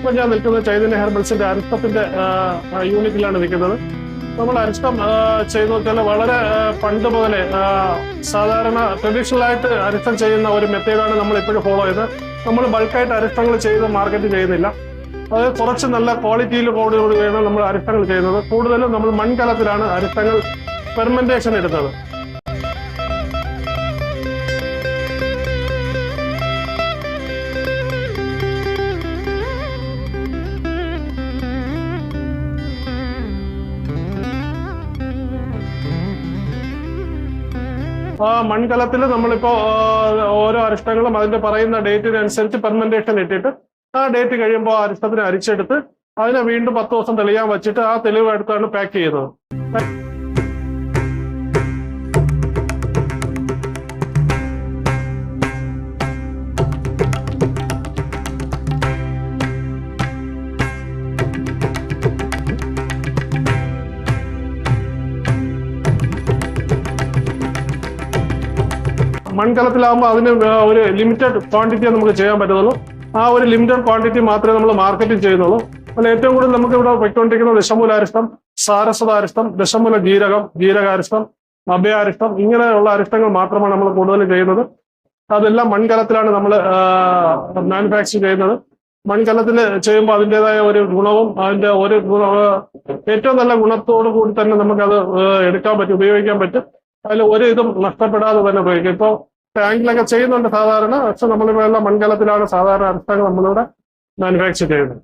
ഇപ്പൊ ഞാൻ നിൽക്കുന്നത് ചൈതന്യ ഹെർബൽസിന്റെ അരിഷ്ടത്തിന്റെ യൂണിറ്റിലാണ് നിൽക്കുന്നത്. നമ്മൾ അരിഷ്ടം ചെയ്തു വെച്ചാൽ വളരെ പണ്ട് മുതലേ സാധാരണ ട്രഡീഷണൽ ആയിട്ട് അരിഷ്ടം ചെയ്യുന്ന ഒരു മെത്തേഡാണ് നമ്മൾ ഇപ്പോഴും ഫോളോ ചെയ്ത്. നമ്മൾ ബൾക്കായിട്ട് അരിഷ്ടങ്ങൾ ചെയ്ത് മാർക്കറ്റ് ചെയ്യുന്നില്ല. അത് കുറച്ച് നല്ല ക്വാളിറ്റിയിൽ കൂടി വേണം നമ്മൾ അരിഷ്ടങ്ങൾ ചെയ്യുന്നത്. കൂടുതലും നമ്മൾ മൺകലത്തിലാണ് അരിഷ്ടങ്ങൾ ഫെർമെന്റേഷൻ എടുത്തത്. മൺകലത്തിൽ നമ്മളിപ്പോ ഓരോ അരിഷ്ടങ്ങളും അതിന്റെ പറയുന്ന ഡേറ്റിനനുസരിച്ച് ഫെർമെന്റേഷൻ ഇട്ടിട്ട് ആ ഡേറ്റ് കഴിയുമ്പോൾ ആ അരിഷ്ടത്തിന് അരിച്ചെടുത്ത് അതിനെ വീണ്ടും 10 ദിവസം തെളിയാൻ വെച്ചിട്ട് ആ തെളിവ് എടുത്താണ് പാക്ക് ചെയ്യുന്നത്. മൺകലത്തിലാകുമ്പോൾ അതിന് ഒരു ലിമിറ്റഡ് ക്വാണ്ടിറ്റിയെ നമുക്ക് ചെയ്യാൻ പറ്റുള്ളൂ. ആ ഒരു ലിമിറ്റഡ് ക്വാണ്ടിറ്റി മാത്രമേ നമ്മൾ മാർക്കറ്റിംഗ് ചെയ്യുന്നുള്ളൂ. അതിൽ ഏറ്റവും കൂടുതൽ നമുക്ക് ഇവിടെ പോയിക്കൊണ്ടിരിക്കുന്ന ദശമൂലാരിഷ്ടം, സാരസ്വതാരിഷ്ടം, ദശമൂല ജീരകാരിഷ്ടം, അഭയാരിഷ്ടം, ഇങ്ങനെയുള്ള അരിഷ്ടങ്ങൾ മാത്രമാണ് നമ്മൾ കൂടുതൽ ചെയ്യുന്നത്. അതെല്ലാം മൺകലത്തിലാണ് നമ്മൾ മാനുഫാക്ചർ ചെയ്യുന്നത്. മൺകലത്തിൽ ചെയ്യുമ്പോൾ അതിൻ്റെതായ ഒരു ഗുണവും അതിന്റെ ഒരു ഏറ്റവും നല്ല ഗുണത്തോടു കൂടി തന്നെ നമുക്കത് എടുക്കാൻ പറ്റും, ഉപയോഗിക്കാൻ പറ്റും. അതിൽ ഒരു ഇതും നഷ്ടപ്പെടാതെ തന്നെ ഉപയോഗിക്കും. ഇപ്പോൾ ടാങ്കിലൊക്കെ ചെയ്യുന്നുണ്ട് സാധാരണ, പക്ഷെ നമ്മളിപ്പോൾ എല്ലാം മൺകലത്തിലാണ് സാധാരണ അരിഷ്ടങ്ങൾ നമ്മളിവിടെ മാനുഫാക്ചർ ചെയ്യുന്നത്.